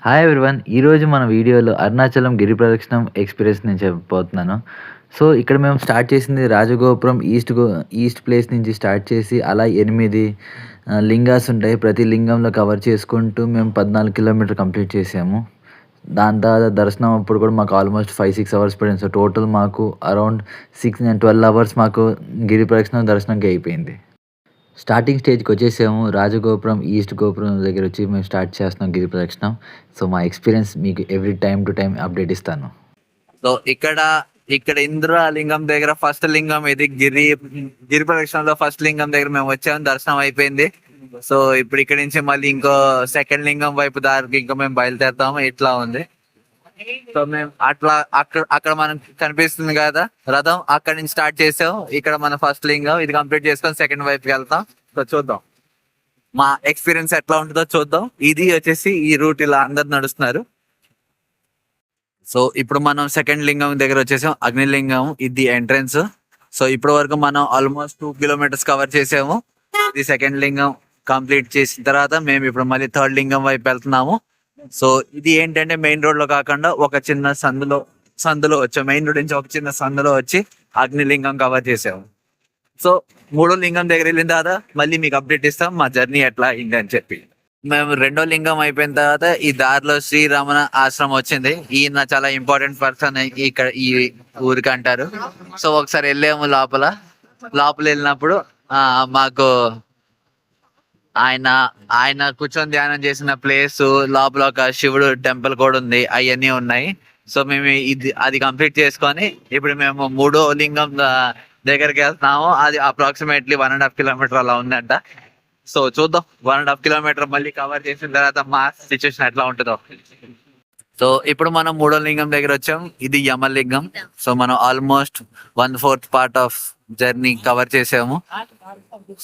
Hi everyone. ఈరోజు మన వీడియోలో అరుణాచలం గిరి ప్రదక్షిణం ఎక్స్‌పీరియన్స్ నేను చెప్పబోతున్నాను. సో, ఇక్కడ మేము స్టార్ట్ చేసింది రాజగోపురం ఈస్ట్ ప్లేస్ నుంచి స్టార్ట్ చేసి అలా 8 లింగాస్ ఉంటాయి. ప్రతి లింగంలో కవర్ చేసుకుంటూ మేము 14 కిలోమీటర్ కంప్లీట్ చేసాము. దాని తర్వాత దర్శనం అప్పుడు కూడా మాకు ఆల్మోస్ట్ 5, 6 అవర్స్ పడింది. సో, టోటల్ మాకు అరౌండ్ 12 అవర్స్ మాకు గిరి ప్రదక్షిణం దర్శనంకి అయిపోయింది. స్టార్టింగ్ స్టేజ్‌కొచ్చేసాము. రాజగోపురం, ఈస్ట్ గోపురం దగ్గరొచ్చి మేము స్టార్ట్ చేస్తున్నాం గిరి ప్రదక్షిణం. సో, మా ఎక్స్‌పీరియన్స్ మీకు every time to time update ఇస్తాను. సో ఇక్కడ ఇంద్రలింగం దగ్గర ఫస్ట్ లింగం ఇది గిరి ప్రదక్షిణలో ఫస్ట్ లింగం దగ్గర మేము వచ్చాము, దర్శనం అయిపోయింది. సో ఇప్పుడు ఇక్కడ నుంచి మళ్ళీ ఇంకో సెకండ్ లింగం వైపు దారికి ఇంకా మేము బయలుదేరుతాము. ఇట్లా ఉంది. సో మేము అక్కడ మనకు కనిపిస్తుంది కదా రథం, అక్కడ నుంచి స్టార్ట్ చేసాం. ఇక్కడ మన ఫస్ట్ లింగం ఇది కంప్లీట్ చేసుకొని సెకండ్ వైపుకి వెళ్తాం. సో చూద్దాం మా ఎక్స్పీరియన్స్ ఎట్లా ఉంటుందో చూద్దాం. ఇది వచ్చేసి ఈ రూట్ ఇలా అందరు నడుస్తున్నారు. సో ఇప్పుడు మనం సెకండ్ లింగం దగ్గర వచ్చేసాం. అగ్నిలింగం ఇది ఎంట్రన్స్. సో ఇప్పటి వరకు మనం ఆల్మోస్ట్ 2 కిలోమీటర్స్ కవర్ చేసాము. ఇది సెకండ్ లింగం కంప్లీట్ చేసిన తర్వాత మేము ఇప్పుడు మళ్ళీ థర్డ్ లింగం వైపు వెళ్తున్నాము. సో ఇది ఏంటంటే మెయిన్ రోడ్ లో కాకుండా ఒక చిన్న సందులో వచ్చాము. మెయిన్ రోడ్ నుంచి ఒక చిన్న సందులో వచ్చి అగ్నిలింగం కవర్ చేసాము. సో మూడో లింగం దగ్గర వెళ్ళిన తర్వాత మళ్ళీ మీకు అప్డేట్ ఇస్తాం మా జర్నీ ఎట్లా అయింది అని చెప్పి. మేము రెండో లింగం అయిపోయిన తర్వాత ఈ దారిలో శ్రీరమణ ఆశ్రమం వచ్చింది. ఈయన చాలా ఇంపార్టెంట్ పర్సన్ ఇక్కడ ఈ ఊరికి అంటారు. సో ఒకసారి వెళ్ళాము లోపల వెళ్ళినప్పుడు మాకు ఆయన ఆయన కూర్చొని ధ్యానం చేసిన ప్లేస్ లోపల ఒక శివుడు టెంపుల్ కూడా ఉంది, అవన్నీ ఉన్నాయి. సో మేము అది కంప్లీట్ చేసుకొని ఇప్పుడు మేము మూడో లింగం దగ్గరికి వెళ్తున్నాము. అది అప్రాక్సిమేట్లీ 1.5 కిలోమీటర్ అలా ఉందంట. సో చూద్దాం 1.5 కిలోమీటర్ మళ్ళీ కవర్ చేసిన తర్వాత మా సిచ్యువేషన్ ఎట్లా ఉంటుందో. సో ఇప్పుడు మనం మూడో లింగం దగ్గర వచ్చాం. ఇది యమలింగం. సో మనం almost 1/4 part of journey cover చేసాము.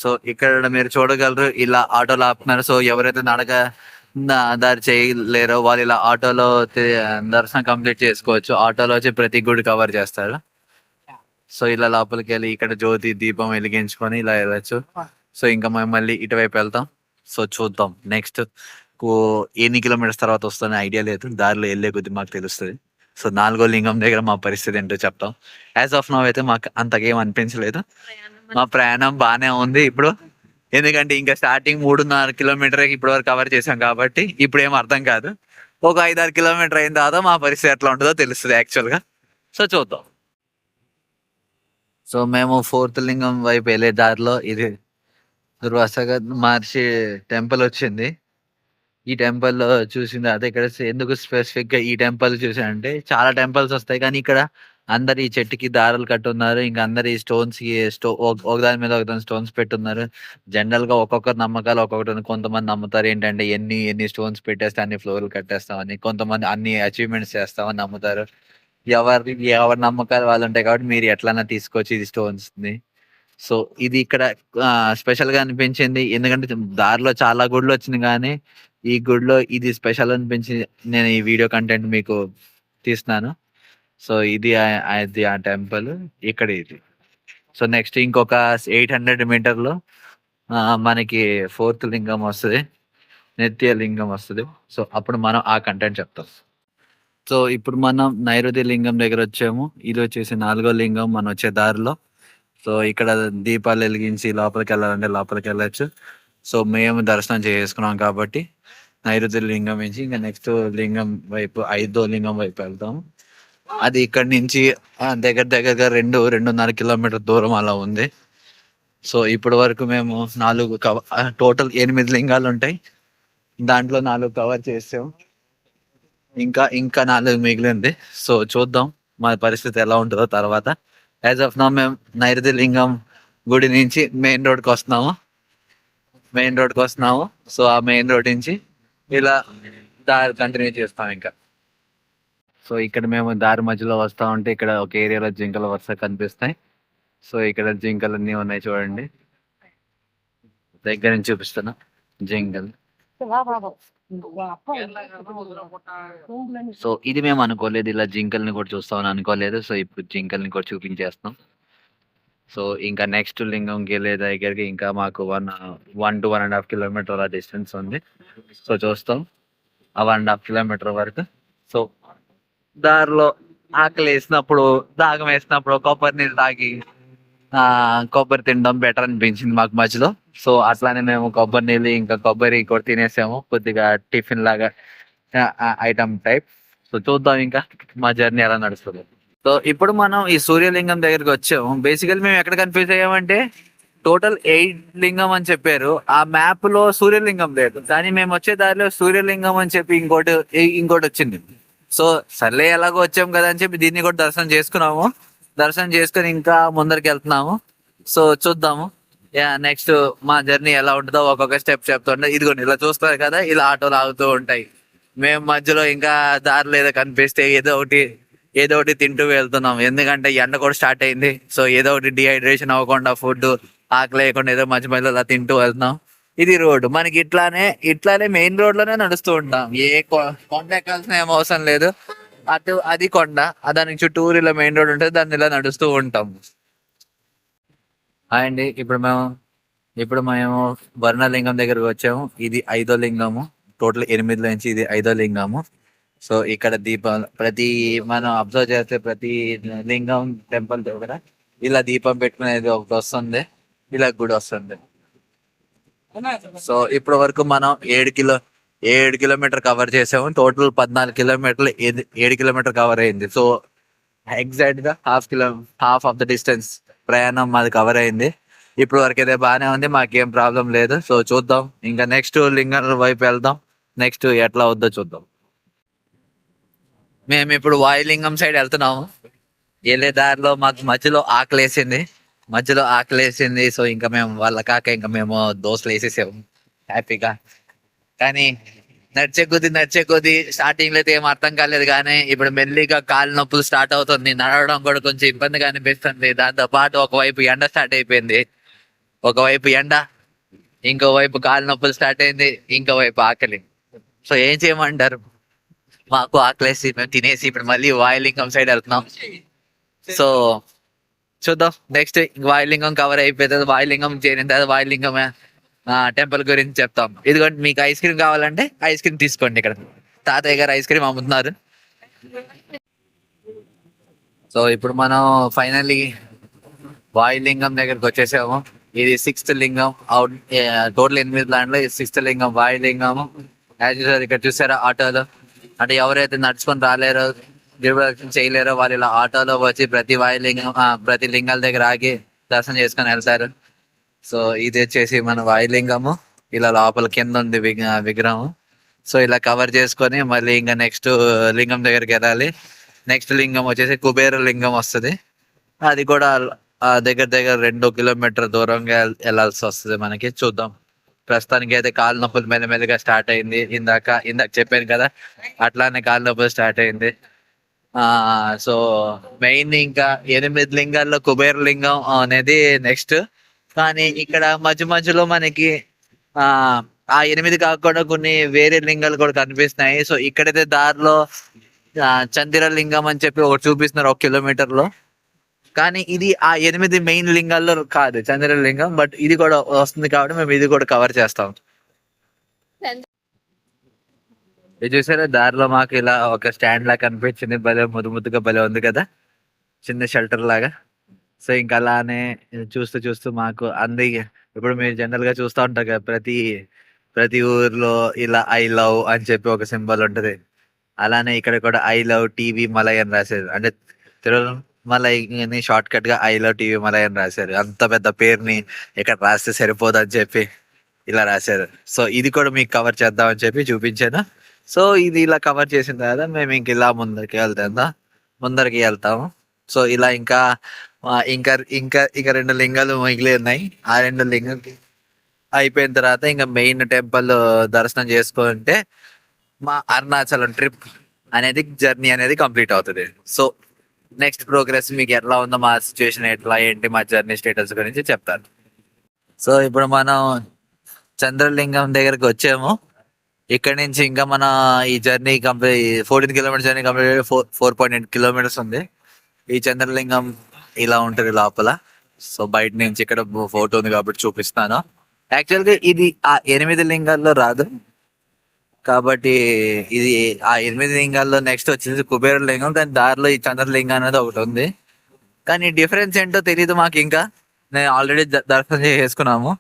సో ఇక్కడ మీరు చూడగలరు ఇలా ఆటోలు ఆపుతున్నారు. సో ఎవరైతే దారి చేయలేరో వాళ్ళు ఇలా ఆటోలో దర్శనం కంప్లీట్ చేసుకోవచ్చు. ఆటోలో వచ్చి ప్రతి గుడి కవర్ చేస్తారు. సో ఇలా లోపలికి వెళ్ళి ఇక్కడ జ్యోతి దీపం వెలిగించుకొని ఇలా వెళ్ళచ్చు. సో ఇంకా మేము మళ్ళీ ఇటువైపు వెళ్తాం. సో చూద్దాం నెక్స్ట్ ఎన్ని కిలోమీటర్స్ తర్వాత వస్తుందని ఐడియా లేదు. దారిలో వెళ్ళే కొద్ది మాకు తెలుస్తుంది. సో 4వ లింగం దగ్గర మా పరిస్థితి ఏంటో చెప్తాం. యాజ్ ఆఫ్ నౌ అయితే మాకు అంతకేం అనిపించలేదు. మా ప్రయాణం బాగానే ఉంది ఇప్పుడు. ఎందుకంటే ఇంకా స్టార్టింగ్ 3.5 కిలోమీటర్ ఇప్పటి వరకు కవర్ చేసాం కాబట్టి ఇప్పుడు ఏం అర్థం కాదు. ఒక 5-6 కిలోమీటర్ అయిన తర్వాత మా పరిస్థితి ఎట్లా ఉంటుందో తెలుస్తుంది యాక్చువల్గా. సో చూద్దాం. సో మేము 4th లింగం వైపు వెళ్ళే దారిలో ఇది దుర్వాస మహర్షి టెంపుల్ వచ్చింది. ఈ టెంపుల్ చూసిన తర్వాత ఇక్కడ ఎందుకు స్పెసిఫిక్ గా ఈ టెంపుల్ చూసానంటే చాలా టెంపుల్స్ వస్తాయి కానీ ఇక్కడ అందరు ఈ చెట్టుకి దారాలు కట్టున్నారు. ఇంకా అందరు ఈ స్టోన్స్ కి ఒకదాని మీద ఒకదాని స్టోన్స్ పెట్టున్నారు. జనరల్ గా ఒక్కొక్కరు నమ్మకాలు ఒక్కొక్కటి. కొంతమంది నమ్ముతారు ఏంటంటే ఎన్ని స్టోన్స్ పెట్టేస్తే అన్ని ఫ్లోర్లు కట్టేస్తామని, కొంతమంది అన్ని అచీవ్మెంట్స్ చేస్తామని నమ్ముతారు. ఎవరి నమ్మకాలు వాళ్ళు ఉంటాయి కాబట్టి మీరు ఎట్లన్నా తీసుకోవచ్చు ఇది స్టోన్స్ ని. సో ఇది ఇక్కడ స్పెషల్ గా అనిపించింది. ఎందుకంటే దారిలో చాలా గుడులు వచ్చింది కానీ ఈ గుడిలో ఇది స్పెషల్ అనిపించి నేను ఈ వీడియో కంటెంట్ మీకు తీస్తున్నాను. సో ఇది ఆ టెంపుల్ ఇక్కడ ఇది. సో నెక్స్ట్ ఇంకొక 800 మీటర్లో మనకి 4th లింగం వస్తుంది, నిత్య లింగం వస్తుంది. సో అప్పుడు మనం ఆ కంటెంట్ చెప్తాం. సో ఇప్పుడు మనం నైరుతి లింగం దగ్గర వచ్చాము. ఇది వచ్చేసి 4వ లింగం మనం వచ్చే దారిలో. సో ఇక్కడ దీపాలు వెలిగించి లోపలికి వెళ్ళాలంటే లోపలికి వెళ్ళచ్చు. సో మేము దర్శనం చేసుకున్నాం కాబట్టి నైరుతి లింగం నుంచి ఇంకా నెక్స్ట్ లింగం వైపు 5వ లింగం వైపు వెళ్తాం. అది ఇక్కడ నుంచి దగ్గరగా 2.5 కిలోమీటర్ దూరం అలా ఉంది. సో ఇప్పటి వరకు మేము టోటల్ 8 లింగాలు ఉంటాయి. దాంట్లో 4 కవర్ చేసాం. ఇంకా 4 మిగిలింది. సో చూద్దాం మా పరిస్థితి ఎలా ఉంటుందో తర్వాత. యాజ్ ఆఫ్ నౌ మేము నైరుతి లింగం గుడి నుంచి మెయిన్ రోడ్కి వస్తున్నాము. సో ఆ మెయిన్ రోడ్ నుంచి ఇలా దారి కంటిన్యూ చేస్తాం ఇంకా. సో ఇక్కడ మేము దారి మధ్యలో వస్తా ఉంటే ఇక్కడ ఒక ఏరియాలో జింకలు వరుస కనిపిస్తాయి. సో ఇక్కడ జింకలు అన్నీ ఉన్నాయి చూడండి. దగ్గర నుంచి చూపిస్తున్నా జింకలు. సో ఇది మేము అనుకోలేదు, ఇలా జింకల్ని కూడా చూస్తామని అనుకోలేదు. సో ఇప్పుడు జింకల్ని కూడా చూపించేస్తాం. సో ఇంకా నెక్స్ట్ లింగంకి వెళ్ళే దగ్గరికి ఇంకా మాకు 1 to 1.5 కిలోమీటర్ డిస్టెన్స్ ఉంది. సో చూస్తాం. ఆ 1.5 కిలోమీటర్ వరకు. సో దారిలో ఆకలి వేసినప్పుడు, దాహం వేసినప్పుడు కొబ్బరి నీళ్ళు తాగి కొబ్బరి తినడం బెటర్ అనిపించింది మాకు మధ్యలో. సో అట్లానే మేము కొబ్బరి నీళ్ళు ఇంకా కొబ్బరి కూడా తినేసాము కొద్దిగా టిఫిన్ లాగా ఐటమ్ టైప్. సో చూద్దాం ఇంకా మా జర్నీ ఎలా నడుస్తుంది. సో ఇప్పుడు మనం ఈ సూర్యలింగం దగ్గరికి వచ్చాము. బేసికల్ మేము ఎక్కడ కన్ఫ్యూజ్ అయ్యామంటే టోటల్ 8 లింగం అని చెప్పారు. ఆ మ్యాప్ లో సూర్యలింగం లేదు, కానీ మేము వచ్చే దారిలో సూర్యలింగం అని చెప్పి ఇంకోటి వచ్చింది. సో సర్లే ఎలాగో వచ్చాం కదా అని చెప్పి దీన్ని కూడా దర్శనం చేసుకున్నాము. దర్శనం చేసుకుని ఇంకా ముందరికి వెళ్తున్నాము. సో చూద్దాము నెక్స్ట్ మా జర్నీ ఎలా ఉంటుందో ఒక్కొక్క స్టెప్ చెప్తుంటే ఇదిగోండి ఇలా చూస్తారు కదా, ఇలా ఆటోలు ఆగుతూ ఉంటాయి. మేము మధ్యలో ఇంకా దారిలో ఏదో కనిపిస్తే ఏదో ఒకటి తింటూ వెళ్తున్నాం. ఎందుకంటే ఎండ కూడా స్టార్ట్ అయింది. సో ఏదో ఒకటి డిహైడ్రేషన్ అవ్వకుండా ఫుడ్ ఆకలి లేకుండా ఏదో మధ్య మధ్యలో అలా తింటూ వెళ్తున్నాం. ఇది రోడ్డు మనకి ఇట్లానే మెయిన్ రోడ్ లోనే నడుస్తూ ఉంటాం. కొండ ఎక్కాల్సిన ఏం అవసరం లేదు. అది కొండ, దానికి చుట్టూరు ఇలా మెయిన్ రోడ్ ఉంటుంది, దాన్ని ఇలా నడుస్తూ ఉంటాం. అండి ఇప్పుడు మేము వర్ణలింగం దగ్గరకు వచ్చాము. ఇది 5వ లింగము. టోటల్ 8 నుంచి ఇది 5వ లింగము. సో ఇక్కడ దీపం మనం అబ్జర్వ్ చేస్తే ప్రతి లింగం టెంపుల్ దగ్గర ఇలా దీపం పెట్టుకునేది ఒకటి వస్తుంది, ఇలా గుడి వస్తుంది. సో ఇప్పటి వరకు మనం 7 కిలోమీటర్ కవర్ చేసాము. టోటల్ 14 కిలోమీటర్లు 7 కిలోమీటర్ కవర్ అయింది. సో ఎగ్జాక్ట్ గా హాఫ్ ఆఫ్ ద డిస్టెన్స్ ప్రయాణం మాది కవర్ అయింది. ఇప్పుడు వరకు అయితే బాగానే ఉంది, మాకేం ప్రాబ్లం లేదు. సో చూద్దాం ఇంకా నెక్స్ట్ లింగం వైపు వెళ్దాం. నెక్స్ట్ ఎట్లా అవుద్దో చూద్దాం. మేము ఇప్పుడు వాయులింగం సైడ్ వెళ్తున్నాము. వెళ్ళే దారిలో మాకు మధ్యలో ఆకలేసింది. సో ఇంకా మేము ఇంకా మేము దోశలు వేసేసాము హ్యాపీగా. కానీ నడిచే కొద్ది స్టార్టింగ్ లో అయితే ఏం అర్థం కాలేదు, కానీ ఇప్పుడు మెల్లిగా కాలు నొప్పులు స్టార్ట్ అవుతుంది. నడవడం కూడా కొంచెం ఇబ్బందిగా అనిపిస్తుంది. దాంతో పాటు ఒకవైపు ఎండ స్టార్ట్ అయిపోయింది. ఒకవైపు ఎండ, ఇంకోవైపు కాలు నొప్పులు స్టార్ట్ అయింది, ఇంకోవైపు ఆకలి. సో ఏం చేయమంటారు, మాకు ఆకలేసి మేము తినేసి ఇప్పుడు మళ్ళీ వాయులింగం సైడ్ వెళ్తున్నాం. సో చూద్దాం నెక్స్ట్ వాయులింగం కవర్ అయిపోతుంది. వాయులింగం చేరిన తర్వాత వాయులింగం టెంపుల్ గురించి చెప్తాం. ఇదిగోండి, మీకు ఐస్ క్రీమ్ కావాలంటే ఐస్ క్రీమ్ తీసుకోండి. ఇక్కడ తాతయ్య గారు ఐస్ క్రీమ్ అమ్ముతున్నారు. సో ఇప్పుడు మనం ఫైనల్లీ వాయులింగం దగ్గరకు వచ్చేసాము. ఇది 6th లింగం. టోటల్ 8 దాంట్లో 6th లింగం వాయులింగం. యాజ్ యూజువల్ ఇక్కడ చూసారా ఆటోలో, అంటే ఎవరైతే నడుచుకొని రాలేరో, గిరిప్రదక్షిణ చేయలేరో వాళ్ళు ఇలా ఆటోలో వచ్చి ప్రతి లింగాల దగ్గర ఆగి దర్శనం చేసుకొని వెళ్తారు. సో ఇది వచ్చేసి మన వాయులింగము. ఇలా లోపల కింద ఉంది విగ్రహం. సో ఇలా కవర్ చేసుకొని మళ్ళీ ఇంకా నెక్స్ట్ లింగం దగ్గరికి వెళ్ళాలి. నెక్స్ట్ లింగం వచ్చేసి కుబేర లింగం వస్తుంది. అది కూడా దగ్గర 2 కిలోమీటర్ దూరంగా వెళ్ళాల్సి వస్తుంది మనకి. చూద్దాం. ప్రస్తుతానికి అయితే కాలు నొప్పులు మెల్లమెల్లగా స్టార్ట్ అయింది. ఇందాక చెప్పాను కదా, అట్లానే కాలు నొప్పులు స్టార్ట్ అయింది. సో మెయిన్ ఇంకా 8 లింగాల్లో కుబేర లింగం అనేది నెక్స్ట్. కానీ ఇక్కడ మధ్యలో మనకి ఆ 8 కాకుండా కొన్ని వేరే లింగాలు కూడా కనిపిస్తున్నాయి. సో ఇక్కడైతే దారిలో చందిర లింగం అని చెప్పి ఒకటి చూపిస్తున్నారు 1 కిలోమీటర్ లో. కానీ ఇది ఆ 8 మెయిన్ లింగాల్లో కాదు చంద్ర లింగం, బట్ ఇది కూడా వస్తుంది కాబట్టి మేము ఇది కూడా కవర్ చేస్తాం. ఇది చూసారా, దారిలో మాకు ఇలా ఒక స్టాండ్ లాగా కనిపించింది. భలే ముద్దుగా భలే ఉంది కదా, చిన్న షెల్టర్ లాగా. సో ఇంకా అలానే చూస్తూ మాకు ఇప్పుడు మీరు జనరల్ గా చూస్తూ ఉంటారు కదా, ప్రతి ఊర్లో ఇలా ఐ లవ్ అని చెప్పి ఒక సింబల్ ఉంటది. అలానే ఇక్కడ కూడా ఐ లవ్ టీవీ మలై అని రాశారు. అంటే తిరుమలై షార్ట్ కట్ గా ఐ లవ్ టీవీ మలై అని రాశారు. అంత పెద్ద పేరుని ఇక్కడ రాస్తే సరిపోదు అని చెప్పి ఇలా రాశారు. సో ఇది కూడా మీకు కవర్ చేద్దామని చెప్పి చూపించాను. సో ఇది ఇలా కవర్ చేసిన తర్వాత మేము ఇంక ఇలా ముందరికి వెళ్తాము. సో ఇలా ఇంకా 2 లింగాలు మిగిలి ఉన్నాయి. ఆ 2 లింగాలు అయిపోయిన తర్వాత ఇంకా మెయిన్ టెంపుల్ దర్శనం చేసుకుంటే మా అరుణాచలం ట్రిప్ అనేది జర్నీ అనేది కంప్లీట్ అవుతుంది. సో నెక్స్ట్ ప్రోగ్రెస్ మీకు ఎట్లా ఉందో, మా సిచ్యువేషన్ ఎట్లా ఏంటి, మా జర్నీ స్టేటస్ గురించి చెప్తాను. సో ఇప్పుడు మనం చంద్రలింగం దగ్గరికి వచ్చాము. ఇక్కడ నుంచి ఇంకా మన ఈ journey complete 14 kilometre journey complete 4.8 kilometres ఉంది. ఈ చంద్రలింగం ఇలా ఉంటుంది లోపల. సో బయట నుంచి ఇక్కడ ఫోటో ఉంది కాబట్టి చూపిస్తాను. యాక్చువల్గా ఇది ఆ 8 లింగాల్లో రాదు. కాబట్టి ఇది ఆ 8 లింగాల్లో నెక్స్ట్ వచ్చేసి కుబేర లింగం, దాని దారిలో ఈ చంద్రలింగం అనేది ఒకటి ఉంది. కానీ డిఫరెన్స్ ఏంటో తెలియదు మాకు ఇంకా. నేను ఆల్రెడీ దర్శనం చేసుకున్నాము.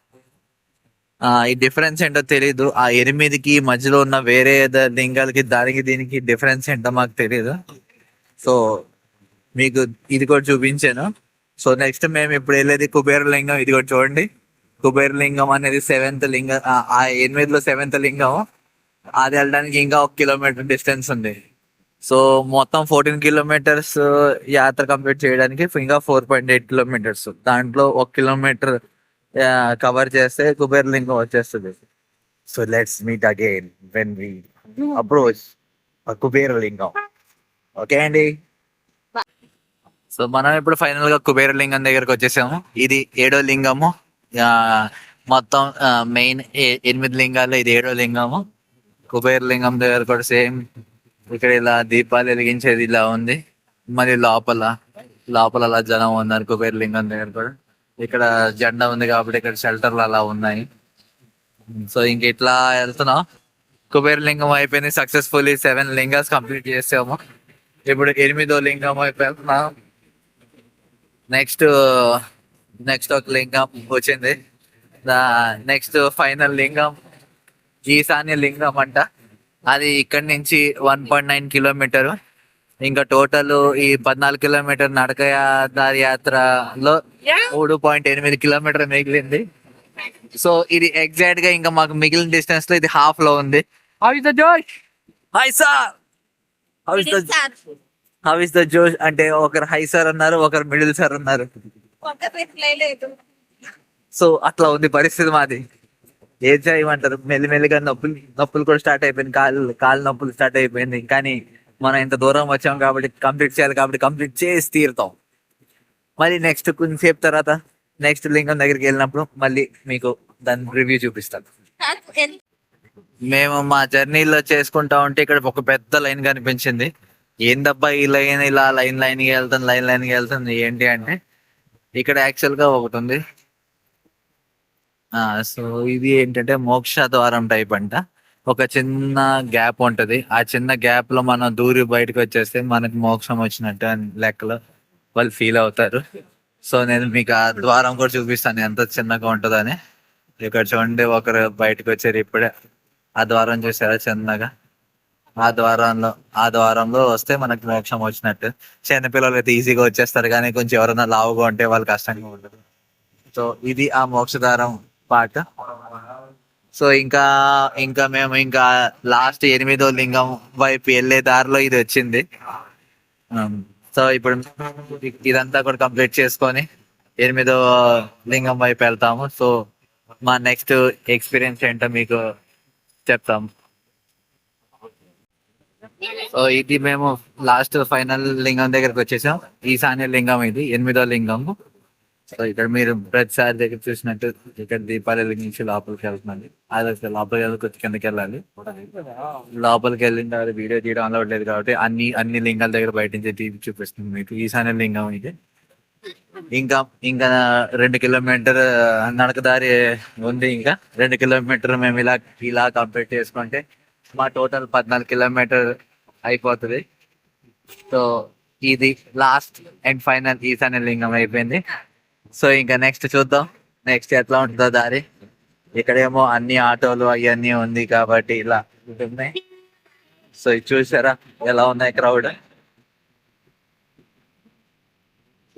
ఈ డిఫరెన్స్ ఏంటో తెలీదు. ఆ 8కి మధ్యలో ఉన్న వేరే లింగాలకి దానికి దీనికి డిఫరెన్స్ ఏంటో మాకు తెలియదు. సో మీకు ఇది కూడా చూపించాను. సో నెక్స్ట్ మేము ఇప్పుడు వెళ్ళేది కుబేర లింగం. ఇది కూడా చూడండి. కుబేర లింగం అనేది 7th లింగం, ఆ 8లో 7th లింగం. అది వెళ్ళడానికి ఇంకా 1 కిలోమీటర్ డిస్టెన్స్ ఉంది. సో మొత్తం 14 కిలోమీటర్స్ యాత్ర కంప్లీట్ చేయడానికి ఇంకా 4.8 కిలోమీటర్స్. దాంట్లో 1 కిలోమీటర్ కవర్ చేస్తే కుబేర లింగం వచ్చేస్తుంది. So let's meet again when we approach Kubera Lingam. Okay అండి. సో మనం ఇప్పుడు ఫైనల్ గా కుబేర లింగం దగ్గరకు వచ్చేసాము. ఇది 7వ లింగము. ఆ, మొత్తం మెయిన్ 8 లింగాల్లో ఇది 7వ లింగము. కుబేర లింగం దగ్గర కూడా సేమ్ ఇక్కడ ఇలా దీపాలు వెలిగించేది ఇలా ఉంది. మరి లోపల అలా జనం ఉన్నారు. కుబేర లింగం దగ్గర కూడా ఇక్కడ జెండా ఉంది కాబట్టి ఇక్కడ షెల్టర్లు అలా ఉన్నాయి. సో ఇంక ఇట్లా వెళ్తున్నాం. కుబేర లింగం అయిపోయింది సక్సెస్ఫుల్లీ. 7 లింగాస్ కంప్లీట్ చేసాము. ఇప్పుడు 8వ లింగం వైపు వెళ్తున్నాం. నెక్స్ట్ ఒక లింగం వచ్చింది. నెక్స్ట్ ఫైనల్ లింగం ఈశాన్య లింగం అంట. అది ఇక్కడ నుంచి 1.9 కిలోమీటర్. ఇంకా టోటల్ ఈ 14 కిలోమీటర్ నడక దారి యాత్రలో 3.8 కిలోమీటర్ మిగిలింది. సో ఇది ఎగ్జాక్ట్ గా ఇంకా మాకు మిగిలిన డిస్టెన్స్ లో ఇది హాఫ్ లో ఉంది. హౌ ఇస్ ద జోష్? Hi sir. How is the జోష్ అంటే ఒకరు హై సార్ అన్నారు, ఒకరు మిడిల్ సార్ అన్నారు. సో అట్లా ఉంది పరిస్థితి మాది. ఏం చేయమంటారు. మెల్లిమెల్లిగా నొప్పులు కూడా స్టార్ట్ అయిపోయింది. కాళ్ళు నొప్పులు స్టార్ట్ అయిపోయింది. కానీ మనం ఇంత దూరం వచ్చాం కాబట్టి కంప్లీట్ చేయాలి, కాబట్టి కంప్లీట్ చేసి తీరుతాం. మళ్ళీ నెక్స్ట్ కొంచెంసేపు తర్వాత నెక్స్ట్ లింగం దగ్గరికి వెళ్ళినప్పుడు మళ్ళీ మీకు దాని రివ్యూ చూపిస్తాను. మేము మా జర్నీలో చేసుకుంటా ఉంటే ఇక్కడ ఒక పెద్ద లైన్ కనిపించింది. ఏందబ్బా ఈ లైన్ ఇలా లైన్ కి వెళ్తుంది ఏంటి అంటే ఇక్కడ యాక్చువల్ గా ఒకటి ఉంది. సో ఇది ఏంటంటే మోక్ష ద్వారం టైప్ అంట. ఒక చిన్న గ్యాప్ ఉంటది. ఆ చిన్న గ్యాప్ లో మనం దూరి బయటకు వచ్చేస్తే మనకి మోక్షం వచ్చినట్టు అని లెక్కలో వాళ్ళు ఫీల్ అవుతారు. సో నేను మీకు ఆ ద్వారం కూడా చూపిస్తాను ఎంత చిన్నగా ఉంటుందని. ఇక్కడ చూడండి ఒకరు బయటకు వచ్చారు ఇప్పుడే. ఆ ద్వారం చూసారా చిన్నగా? ఆ ద్వారంలో వస్తే మనకి మోక్షం వచ్చినట్టు. చిన్నపిల్లలు అయితే ఈజీగా వచ్చేస్తారు, కానీ కొంచెం ఎవరైనా లావుగా ఉంటే వాళ్ళు కష్టంగా ఉంటుంది. సో ఇది ఆ మోక్ష ద్వారం పార్ట్. సో ఇంకా మేము ఇంకా లాస్ట్ 8వ లింగం వైపు వెళ్ళే దారిలో ఇది వచ్చింది. సో ఇప్పుడు ఇదంతా కూడా కంప్లీట్ చేసుకొని 8వ లింగం వైపు వెళ్తాము. సో మా నెక్స్ట్ ఎక్స్పీరియన్స్ ఏంటో మీకు చెప్తాము. సో ఇది మేము లాస్ట్ ఫైనల్ లింగం దగ్గరకు వచ్చేసాం. ఈశాన్య లింగం ఇది 8వ లింగం. సో ఇక్కడ మీరు ప్రతిసారి దగ్గర చూసినట్టు ఇక్కడ దీపాలు వెలిగించి లోపలికి వెళ్తున్నాను. అది లోపలికి వెళ్ళి కొంచెం కిందకి వెళ్ళాలి. లోపలికి వెళ్ళిన తర్వాత వీడియో తీయడం అలవాటు లేదు కాబట్టి అన్ని లింగాల దగ్గర బయట నుంచి తీపి చూపిస్తుంది మీకు. ఈశాన్య లింగం ఇది. ఇంకా 2 కిలోమీటర్ నడకదారి ఉంది. ఇంకా 2 కిలోమీటర్ మేము ఇలా కంప్లీట్ చేసుకుంటే మా టోటల్ 14 కిలోమీటర్ అయిపోతుంది. సో ఇది లాస్ట్ అండ్ ఫైనల్ ఈశాన్య లింగం అయిపోయింది. సో ఇంకా నెక్స్ట్ చూద్దాం నెక్స్ట్ ఎట్లా ఉంటుందో దారి. ఇక్కడేమో అన్ని ఆటోలు అవన్నీ ఉంది కాబట్టి ఇలా ఉంటున్నాయి. సో ఇది చూసారా ఎలా ఉన్నాయి క్రౌడ్.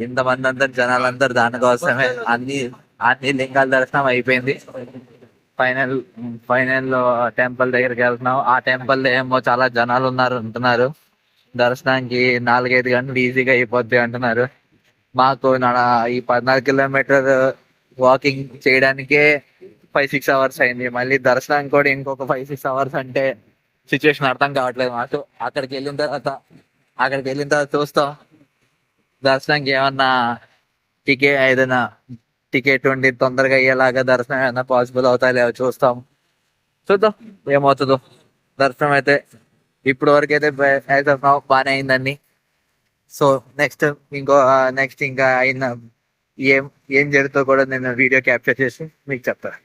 ఇంతమంది అందరు జనాలందరూ దానికోసమే. అన్ని లింగాల దర్శనం అయిపోయింది. ఫైనల్ టెంపుల్ దగ్గరికి వెళ్తున్నాం. ఆ టెంపుల్ ఏమో చాలా జనాలు అంటున్నారు. దర్శనానికి 4-5 గంటలు ఈజీగా అయిపోద్ది అంటున్నారు. మాకు ఈ 14 కిలోమీటర్ వాకింగ్ చేయడానికే 5-6 అవర్స్ అయింది. మళ్ళీ దర్శనానికి కూడా ఇంకొక 5-6 అవర్స్ అంటే సిచ్యువేషన్ అర్థం కావట్లేదు మాకు. అక్కడికి వెళ్ళిన తర్వాత చూస్తాం దర్శనానికి ఏమన్నా ఏదైనా టికెట్ ఉండి తొందరగా అయ్యేలాగా దర్శనం ఏమన్నా పాసిబుల్ అవుతాయి లేవో చూద్దాం ఏమవుతుందో. దర్శనం అయితే ఇప్పుడు వరకు అయితే బాగానే అయిందండి. సో నెక్స్ట్ ఇంకా అయిన ఏం జరుగుతుందో కూడా నేను వీడియో క్యాప్చర్ చేసి మీకు చెప్తాను.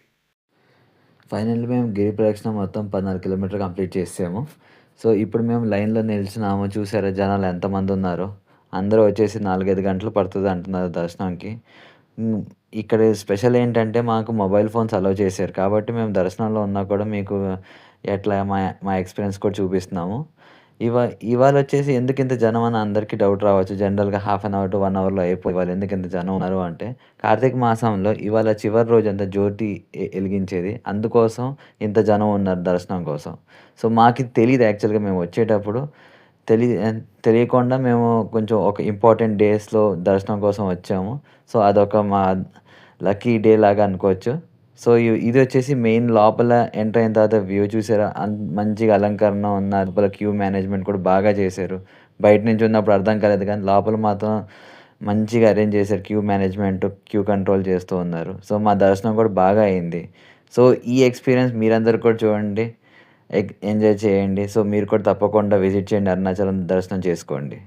ఫైనల్లీ మేము గిరి ప్రదక్షిణ మొత్తం 14 కిలోమీటర్లు కంప్లీట్ చేసాము. సో, ఇప్పుడు మేము లైన్‌లో నిలిచినాము. చూసారా జనాలు ఎంతమందున్నారో. అందరూ వచ్చేసి 4, 5 గంటలు పడతది అంటున్నారు దర్శనంకి. హ్మ్. ఇక్కడ స్పెషల్ ఏంటంటే మాకు మొబైల్ ఫోన్స్ అలౌ చేశారు. కాబట్టి మేము దర్శనంలో ఉన్నా కూడా మీకు ఎట్లా మా మా ఎక్స్‌పీరియన్స్ కూడా చూపిస్తున్నాము. ఇవాళొచ్చేసి ఎందుకింత జనం అని అందరికీ డౌట్ రావచ్చు. జనరల్‌గా హాఫ్ అన్ అవర్ టు 1 అవర్‌లో అయిపోయి ఇవాళ ఎందుకింత జనం ఉన్నారు అంటే, కార్తీక మాసంలో ఇవాళ చివరి రోజంతా జ్యోతి ఎలిగించేది. అందుకోసం ఇంత జనం ఉన్నారు దర్శనం కోసం. సో, మాకిది తెలీదు యాక్చువల్‌గా మేము వచ్చేటప్పుడు తెలి తెలియకుండా మేము కొంచెం ఒక ఇంపార్టెంట్ డేస్‌లో దర్శనం కోసం వచ్చాము. సో, అదొక మా లక్కీ డే లాగా అనుకోవచ్చు. సో, ఇదొచ్చేసి మెయిన్ లోపల ఎంటర్ అయిన తర్వాత వ్యూ చూసారా? మంచిగా అలంకరణ ఉన్న లోపల క్యూ మేనేజ్‌మెంట్ కూడా బాగా చేశారు. బయట నుంచి ఉన్నప్పుడు అర్థం కాలేదు కానీ, లోపల మాత్రం మంచిగా అరేంజ్ చేశారు. క్యూ మేనేజ్‌మెంట్, క్యూ కంట్రోల్ చేస్తూ ఉన్నారు. సో, మా దర్శనం కూడా బాగా అయింది. సో, ఈ ఎక్స్‌పీరియన్స్ మీరందరూ కూడా చూడండి. ఎంజాయ్ చేయండి. సో, మీరు కూడా తప్పకుండా విజిట్ చేయండి. అరుణాచలం దర్శనం చేసుకోండి.